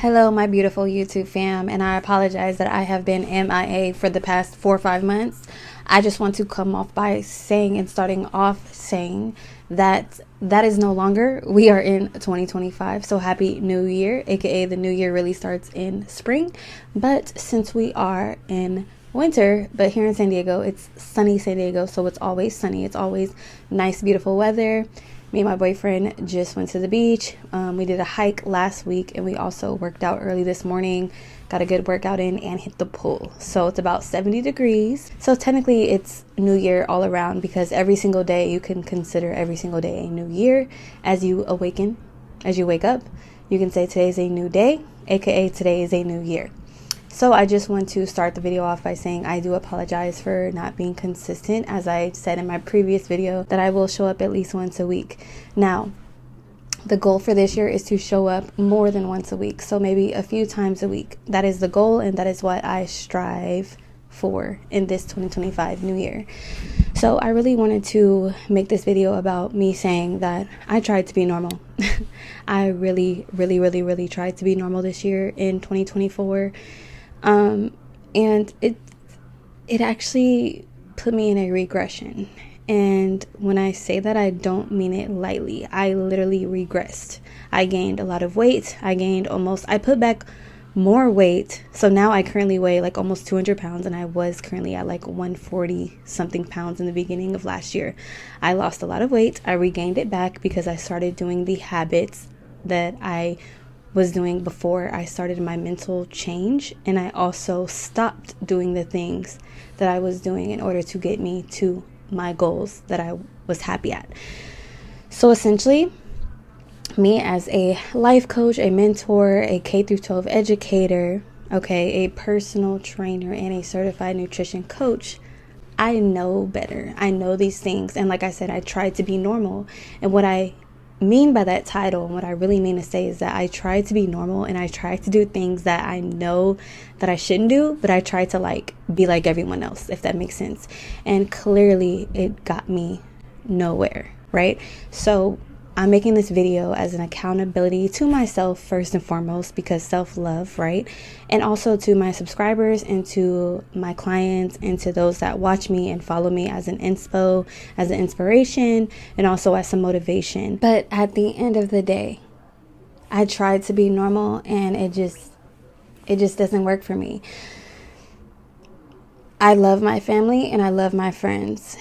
Hello, my beautiful YouTube fam, and I apologize that I have been MIA for the past 4 or 5 months. I just want to come off by saying and starting off saying that is no longer. We are in 2025, so happy new year, aka the new year really starts in spring. But since we are in winter, but here in San Diego, it's sunny San Diego, so it's always sunny. It's always nice, beautiful weather. Me and my boyfriend just went to the beach. We did a hike last week, and we also worked out early this morning. Got a good workout in and hit the pool. So it's about 70 degrees. So technically it's new year all around, because every single day you can consider every single day a new year. As you awaken, as you wake up, you can say today's a new day, aka today is a new year. So I just want to start the video off by saying I do apologize for not being consistent. As I said in my previous video, that I will show up at least once a week. Now, the goal for this year is to show up more than once a week. So maybe a few times a week. That is the goal, and that is what I strive for in this 2025 new year. So I really wanted to make this video about me saying that I tried to be normal. I really tried to be normal this year in 2024. And it actually put me in a regression. And when I say that, I don't mean it lightly. I literally regressed. I gained a lot of weight. I put back more weight. So now I currently weigh like almost 200 pounds, and I was currently at like 140 something pounds in the beginning of last year. I lost a lot of weight. I regained it back because I started doing the habits that I was doing before I started my mental change, and I also stopped doing the things that I was doing in order to get me to my goals that I was happy at. So essentially, me as a life coach, a mentor, a K through 12 educator, a personal trainer, and a certified nutrition coach, I know better. I know these things, and like I said, I tried to be normal. And what I mean by that title, and what I really mean to say, is that I try to be normal, and I try to do things that I know that I shouldn't do, but I try to be like everyone else, if that makes sense. And clearly it got me nowhere, right? So I'm making this video as an accountability to myself first and foremost, because self-love, right? And also to my subscribers and to my clients and to those that watch me and follow me as an inspo, as an inspiration, and also as some motivation. But at the end of the day, I tried to be normal, and it just doesn't work for me. I love my family and I love my friends.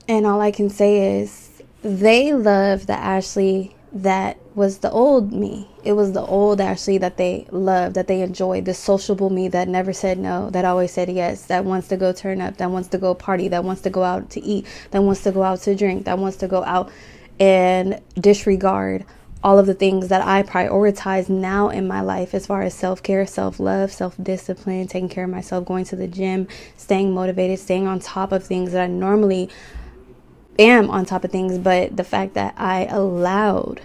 And all I can say is, they love the Ashley that was the old me. It was the old Ashley that they loved, that they enjoyed, the sociable me that never said no, that always said yes, that wants to go turn up, that wants to go party, that wants to go out to eat, that wants to go out to drink, that wants to go out and disregard all of the things that I prioritize now in my life, as far as self-care, self-love, self-discipline, taking care of myself, going to the gym, staying motivated, staying on top of things that I normally am on top of things. But the fact that I allowed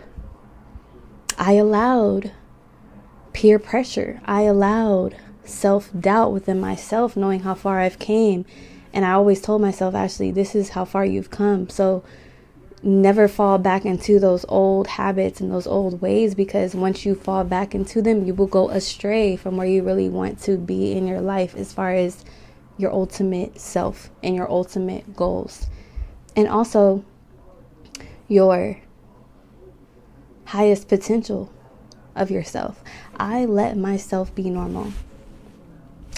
peer pressure, I allowed self-doubt within myself, knowing how far I've came. And I always told myself, Ashley, this is how far you've come, so never fall back into those old habits and those old ways, because once you fall back into them, you will go astray from where you really want to be in your life, as far as your ultimate self and your ultimate goals. And also your highest potential of yourself. I let myself be normal.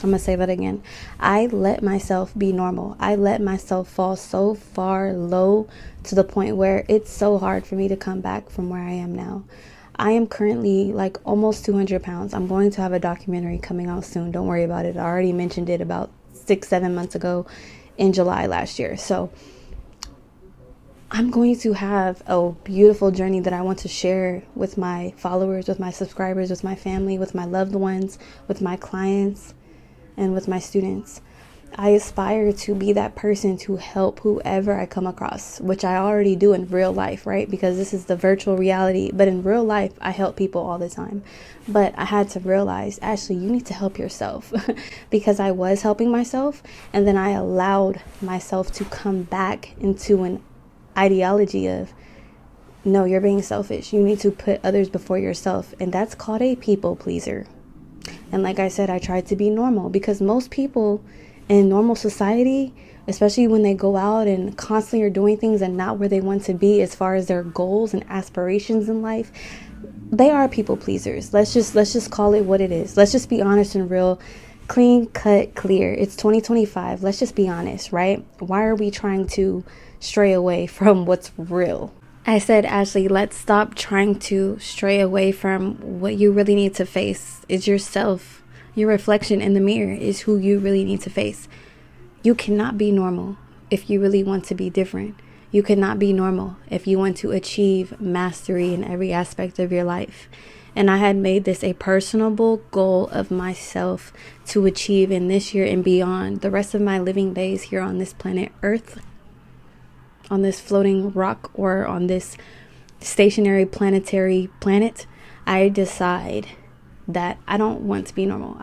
I'm going to say that again. I let myself be normal. I let myself fall so far low to the point where it's so hard for me to come back from where I am now. I am currently like almost 200 pounds. I'm going to have a documentary coming out soon. Don't worry about it. I already mentioned it about 6-7 months ago in July last year. So I'm going to have a beautiful journey that I want to share with my followers, with my subscribers, with my family, with my loved ones, with my clients, and with my students. I aspire to be that person to help whoever I come across, which I already do in real life, right? Because this is the virtual reality. But in real life, I help people all the time. But I had to realize, Ashley, you need to help yourself because I was helping myself. And then I allowed myself to come back into an ideology of No, you're being selfish. You need to put others before yourself. And that's called a people pleaser. And like I said, I tried to be normal, because most people in normal society, especially when they go out and constantly are doing things and not where they want to be as far as their goals and aspirations in life, they are people pleasers. Let's just call it what it is. Let's just be honest and real, clean cut, clear. It's 2025. Let's just be honest, right? Why are we trying to stray away from what's real? I said, Ashley, let's stop trying to stray away from what you really need to face. Is yourself. Your reflection in the mirror is who you really need to face. You cannot be normal if you really want to be different. You cannot be normal if you want to achieve mastery in every aspect of your life. And I had made this a personable goal of myself to achieve in this year and beyond, the rest of my living days here on this planet Earth, on this floating rock, or on this stationary planetary planet. I decide that I don't want to be normal.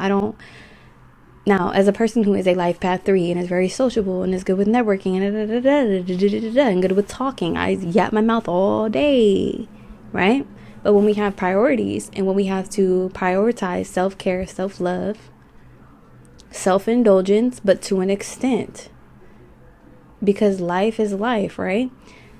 Now, as a person who is a life path 3 and is very sociable and is good with networking and good with talking, I yap my mouth all day, right? But when we have priorities, and when we have to prioritize self-care, self-love, self-indulgence, but to an extent, because life is life, right?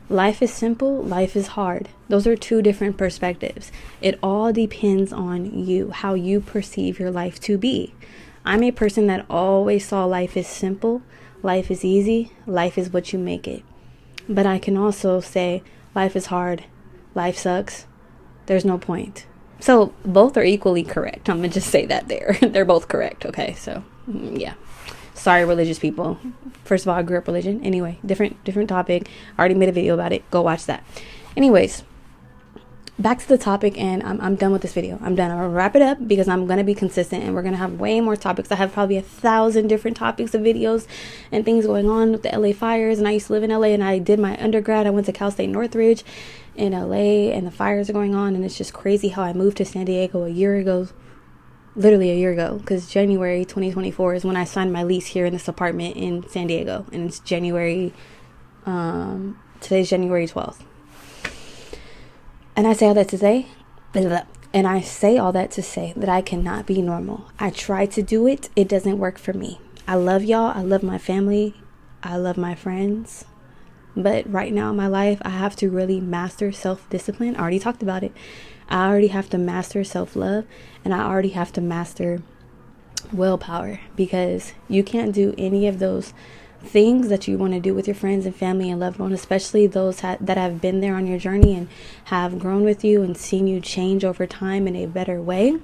Life is simple, life is hard. Those are two different perspectives. It all depends on you, how you perceive your life to be. I'm a person that always saw life as simple, life is easy, life is what you make it. But I can also say life is hard, life sucks, there's no point. So both are equally correct. I'm gonna just say that there. They're both correct, okay? So, yeah. Sorry, religious people. First of all, I grew up religion. Anyway, different topic. I already made a video about it. Go watch that. Anyways, back to the topic, and I'm done with this video. I'm done. I'm gonna wrap it up because I'm gonna be consistent, and we're gonna have way more topics. I have probably 1,000 different topics of videos and things going on with the LA fires. And I used to live in LA, and I did my undergrad. I went to Cal State Northridge in LA, and the fires are going on, and it's just crazy how I moved to San Diego a year ago. Literally a year ago, because January 2024 is when I signed my lease here in this apartment in San Diego, and it's January, today's January 12th. And I say all that to say, that I cannot be normal. I try to do it. It doesn't work for me. I love y'all. I love my family. I love my friends. But right now in my life, I have to really master self-discipline. I already talked about it. I already have to master self-love, and I already have to master willpower, because you can't do any of those things that you want to do with your friends and family and loved ones, especially those that have been there on your journey and have grown with you and seen you change over time in a better way.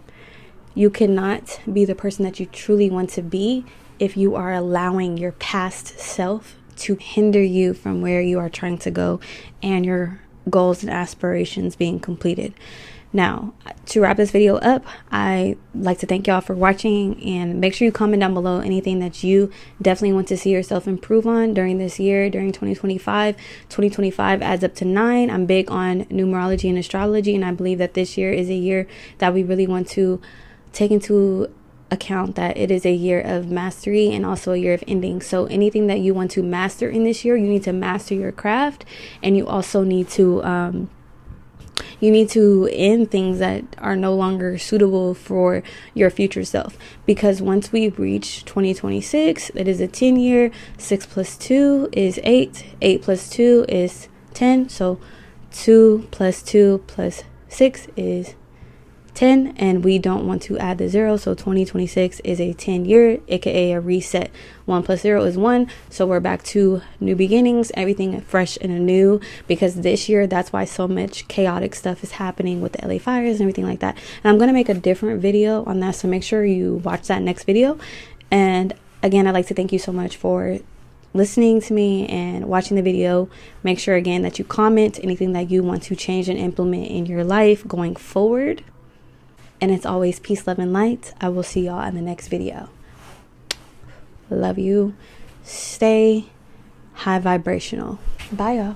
You cannot be the person that you truly want to be if you are allowing your past self to hinder you from where you are trying to go and your goals and aspirations being completed. Now, to wrap this video up, I'd like to thank y'all for watching, and make sure you comment down below anything that you definitely want to see yourself improve on during this year, during 2025. 2025 adds up to 9. I'm big on numerology and astrology, and I believe that this year is a year that we really want to take into account that it is a year of mastery and also a year of ending. So anything that you want to master in this year, you need to master your craft, and you also need to end things that are no longer suitable for your future self. Because once we reach 2026, it is a 10-year. 6 plus 2 is 8. 8 plus 2 is 10. So 2 plus 2 plus 6 is 10, and we don't want to add the 0, so 2026 is a 10-year, aka a reset. 1 plus 0 is 1, so we're back to new beginnings, everything fresh and anew, because this year, that's why so much chaotic stuff is happening with the LA fires and everything like that. And I'm going to make a different video on that, so make sure you watch that next video. And again, I'd like to thank you so much for listening to me and watching the video. Make sure again that you comment anything that you want to change and implement in your life going forward. And it's always peace, love, and light. I will see y'all in the next video. Love you. Stay high vibrational. Bye, y'all.